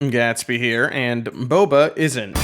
Gatsby here, and Boba isn't.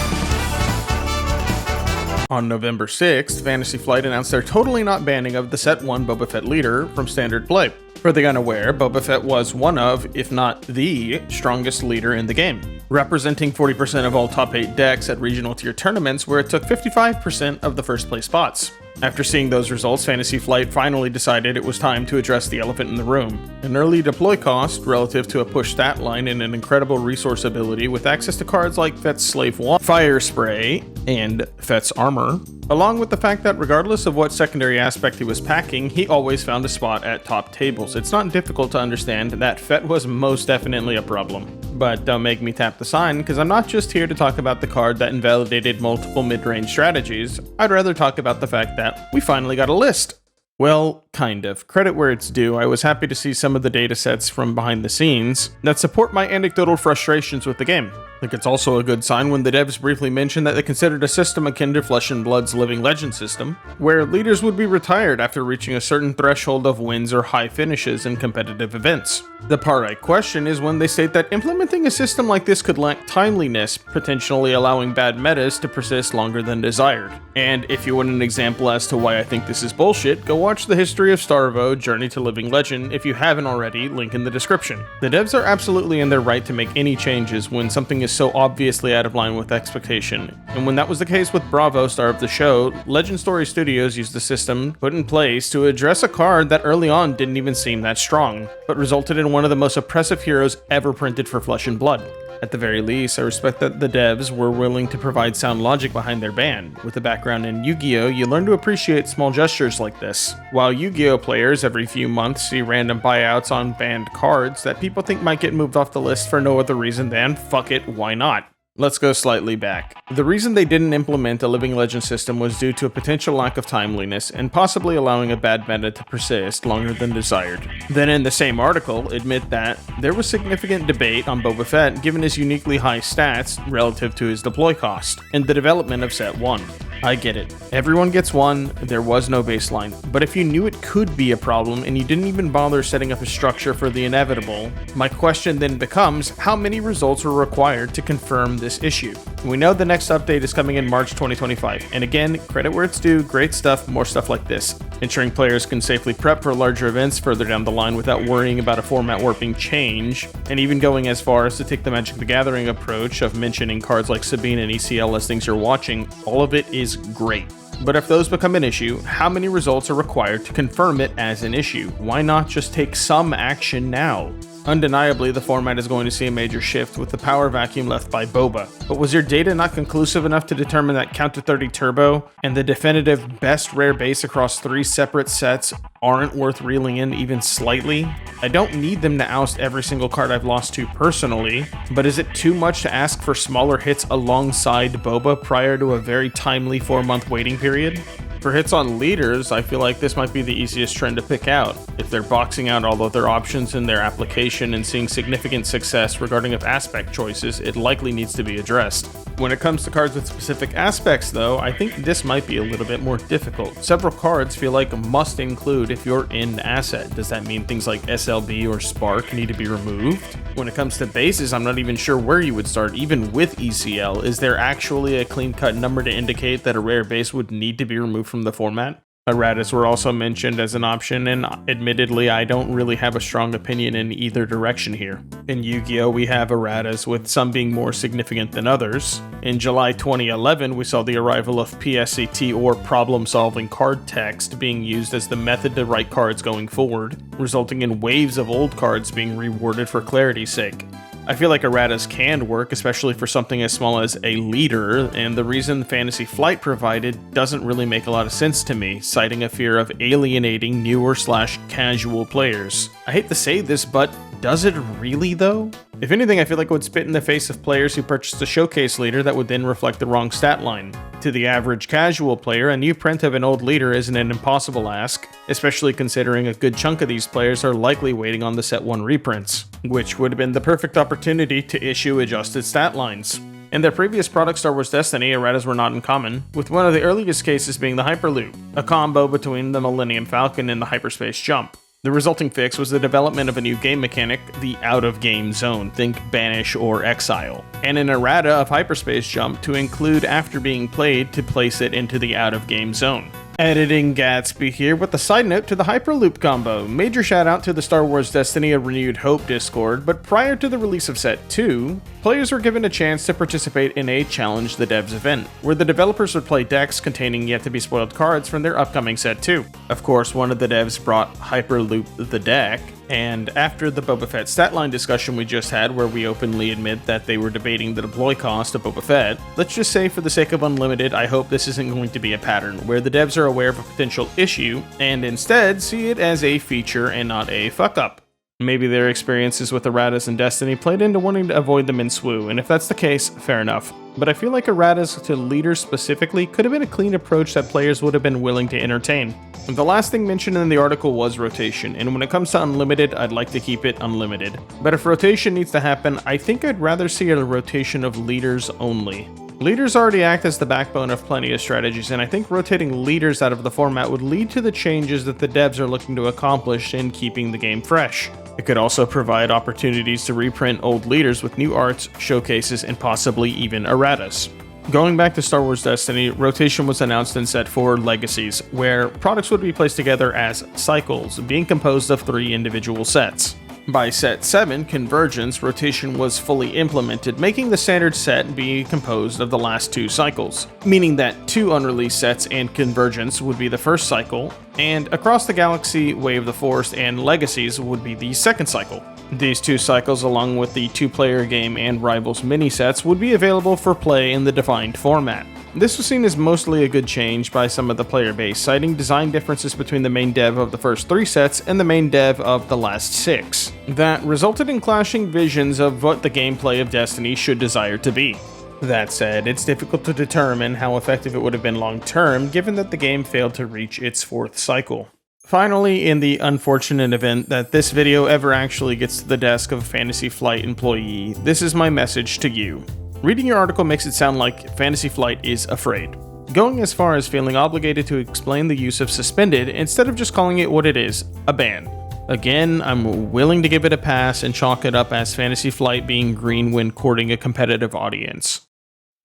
On November 6th, Fantasy Flight announced their totally not banning of the Set 1 Boba Fett leader from standard play. For the unaware, Boba Fett was one of, if not the, strongest leader in the game, representing 40% of all top 8 decks at regional tier tournaments where it took 55% of the first place spots. After seeing those results, Fantasy Flight finally decided it was time to address the elephant in the room. An early deploy cost relative to a push stat line and an incredible resource ability with access to cards like Fett's Slave 1, Fire Spray, and Fett's Armor, along with the fact that regardless of what secondary aspect he was packing, he always found a spot at top tables. It's not difficult to understand that Fett was most definitely a problem. But don't make me tap the sign, because I'm not just here to talk about the card that invalidated multiple mid-range strategies. I'd rather talk about the fact that we finally got a list. Well, kind of. Credit where it's due, I was happy to see some of the datasets from behind the scenes that support my anecdotal frustrations with the game. I think it's also a good sign when the devs briefly mentioned that they considered a system akin to Flesh and Blood's Living Legend system, where leaders would be retired after reaching a certain threshold of wins or high finishes in competitive events. The part I question is when they state that implementing a system like this could lack timeliness, potentially allowing bad metas to persist longer than desired. And if you want an example as to why I think this is bullshit, go watch the history of Starvo, Journey to Living Legend if you haven't already, link in the description. The devs are absolutely in their right to make any changes when something is so obviously out of line with expectation. And when that was the case with Bravo, star of the show, Legend Story Studios used the system put in place to address a card that early on didn't even seem that strong, but resulted in one of the most oppressive heroes ever printed for Flesh and Blood. At the very least, I respect that the devs were willing to provide sound logic behind their ban. With a background in Yu-Gi-Oh, you learn to appreciate small gestures like this. While Yu-Gi-Oh players every few months see random buyouts on banned cards that people think might get moved off the list for no other reason than, fuck it, why not? Let's go slightly back. The reason they didn't implement a Living Legend system was due to a potential lack of timeliness and possibly allowing a bad meta to persist longer than desired. Then in the same article, admit that there was significant debate on Boba Fett given his uniquely high stats relative to his deploy cost and the development of Set 1. I get it. Everyone gets one, there was no baseline. But if you knew it could be a problem and you didn't even bother setting up a structure for the inevitable, my question then becomes, how many results were required to confirm this issue? We know the next update is coming in March 2025, and again, credit where it's due, great stuff, more stuff like this. Ensuring players can safely prep for larger events further down the line without worrying about a format warping change, and even going as far as to take the Magic the Gathering approach of mentioning cards like Sabine and ECL as things you're watching, all of it is great. But if those become an issue, how many results are required to confirm it as an issue? Why not just take some action now? Undeniably, the format is going to see a major shift with the power vacuum left by Boba. But was your data not conclusive enough to determine that Count to 30 Turbo and the definitive best rare base across 3 separate sets aren't worth reeling in even slightly? I don't need them to oust every single card I've lost to personally, but is it too much to ask for smaller hits alongside Boba prior to a very timely 4-month waiting period? For hits on leaders, I feel like this might be the easiest trend to pick out. If they're boxing out all of their options in their application and seeing significant success regarding of aspect choices, it likely needs to be addressed. When it comes to cards with specific aspects though, I think this might be a little bit more difficult. Several cards feel like must include if you're in asset. Does that mean things like SLB or Spark need to be removed? When it comes to bases, I'm not even sure where you would start, even with ECL. Is there actually a clean-cut number to indicate that a rare base would need to be removed from the format? Aratas were also mentioned as an option, and admittedly I don't really have a strong opinion in either direction here. In Yu-Gi-Oh! We have Aratas, with some being more significant than others. In July 2011, we saw the arrival of PSCT, or problem-solving card text, being used as the method to write cards going forward, resulting in waves of old cards being reworded for clarity's sake. I feel like Aratas can work, especially for something as small as a leader, and the reason Fantasy Flight provided doesn't really make a lot of sense to me, citing a fear of alienating newer/casual players. I hate to say this, but does it really though? If anything, I feel like it would spit in the face of players who purchased a showcase leader that would then reflect the wrong stat line. To the average casual player, a new print of an old leader isn't an impossible ask, especially considering a good chunk of these players are likely waiting on the Set 1 reprints, which would have been the perfect opportunity to issue adjusted stat lines. In their previous product, Star Wars Destiny, erratas were not uncommon, with one of the earliest cases being the Hyperloop, a combo between the Millennium Falcon and the Hyperspace Jump. The resulting fix was the development of a new game mechanic, the out-of-game zone, think Banish or Exile, and an errata of hyperspace jump to include after being played to place it into the out-of-game zone. Editing Gatsby here with a side note to the Hyperloop combo. Major shout out to the Star Wars Destiny A Renewed Hope Discord, but prior to the release of Set 2, players were given a chance to participate in a Challenge the Devs event, where the developers would play decks containing yet-to-be-spoiled cards from their upcoming Set 2. Of course, one of the devs brought Hyperloop the deck, and after the Boba Fett statline discussion we just had, where we openly admit that they were debating the deploy cost of Boba Fett, let's just say for the sake of Unlimited, I hope this isn't going to be a pattern, where the devs are aware of a potential issue, and instead see it as a feature and not a fuck-up. Maybe their experiences with Aratas and Destiny played into wanting to avoid them in SWU, and if that's the case, fair enough. But I feel like Aratas to leaders specifically could have been a clean approach that players would have been willing to entertain. The last thing mentioned in the article was rotation, and when it comes to Unlimited, I'd like to keep it unlimited. But if rotation needs to happen, I think I'd rather see a rotation of leaders only. Leaders already act as the backbone of plenty of strategies, and I think rotating leaders out of the format would lead to the changes that the devs are looking to accomplish in keeping the game fresh. It could also provide opportunities to reprint old leaders with new arts, showcases, and possibly even erratas. Going back to Star Wars Destiny, rotation was announced in Set 4 Legacies, where products would be placed together as cycles, being composed of 3 individual sets. By Set 7, Convergence, rotation was fully implemented, making the standard set be composed of the last 2 cycles, meaning that 2 unreleased sets and Convergence would be the first cycle, and Across the Galaxy, Way of the Force, and Legacies would be the second cycle. These 2 cycles, along with the 2-player game and Rivals mini-sets, would be available for play in the defined format. This was seen as mostly a good change by some of the player base, citing design differences between the main dev of the first 3 sets and the main dev of the last 6, that resulted in clashing visions of what the gameplay of Destiny should desire to be. That said, it's difficult to determine how effective it would have been long-term, given that the game failed to reach its 4th cycle. Finally, in the unfortunate event that this video ever actually gets to the desk of a Fantasy Flight employee, this is my message to you. Reading your article makes it sound like Fantasy Flight is afraid, going as far as feeling obligated to explain the use of suspended instead of just calling it what it is, a ban. Again, I'm willing to give it a pass and chalk it up as Fantasy Flight being green when courting a competitive audience.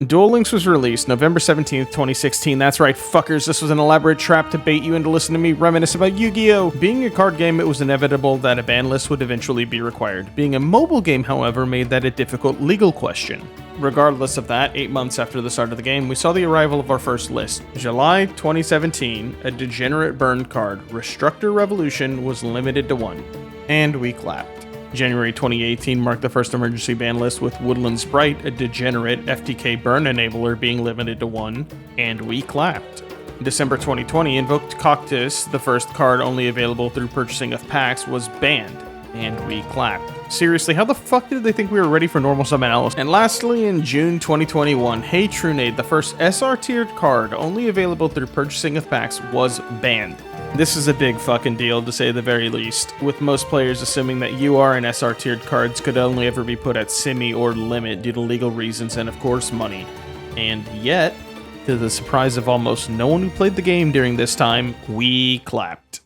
Duel Links was released November 17th, 2016. That's right, fuckers, this was an elaborate trap to bait you into listening to me reminisce about Yu-Gi-Oh! Being a card game, it was inevitable that a ban list would eventually be required. Being a mobile game, however, made that a difficult legal question. Regardless of that, 8 months after the start of the game, we saw the arrival of our first list. July 2017, a degenerate burned card, Restructor Revolution, was limited to 1. And we clapped. January 2018 marked the first emergency ban list, with Woodland Sprite, a degenerate FTK burn enabler, being limited to 1, and we clapped. December 2020, Invoked Cactus, the first card only available through purchasing of packs, was banned, and we clapped. Seriously, how the fuck did they think we were ready for normal sub analysis? And lastly, in June 2021, Hey Trunade, the first SR tiered card only available through purchasing of packs, was banned. This is a big fucking deal, to say the very least, with most players assuming that UR and SR tiered cards could only ever be put at semi or limit due to legal reasons and of course money. And yet, to the surprise of almost no one who played the game during this time, we clapped.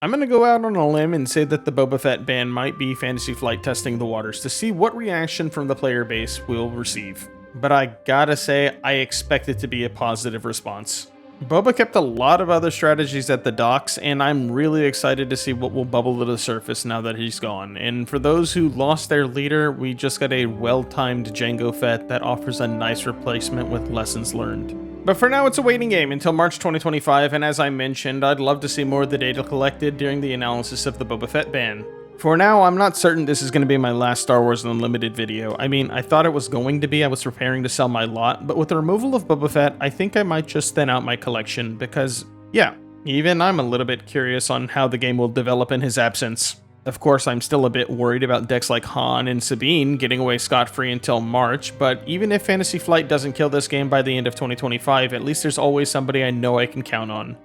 I'm gonna go out on a limb and say that the Boba Fett ban might be Fantasy Flight testing the waters to see what reaction from the player base we'll receive. But I gotta say, I expect it to be a positive response. Boba kept a lot of other strategies at the docks, and I'm really excited to see what will bubble to the surface now that he's gone. And for those who lost their leader, we just got a well-timed Jango Fett that offers a nice replacement with lessons learned. But for now, it's a waiting game until March 2025, and as I mentioned, I'd love to see more of the data collected during the analysis of the Boba Fett ban. For now, I'm not certain this is going to be my last Star Wars Unlimited video. I mean, I thought it was going to be. I was preparing to sell my lot, but with the removal of Boba Fett, I think I might just thin out my collection because, yeah, even I'm a little bit curious on how the game will develop in his absence. Of course, I'm still a bit worried about decks like Han and Sabine getting away scot-free until March, but even if Fantasy Flight doesn't kill this game by the end of 2025, at least there's always somebody I know I can count on.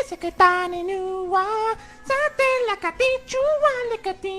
Seketani nuwa, satela kati chua lekati.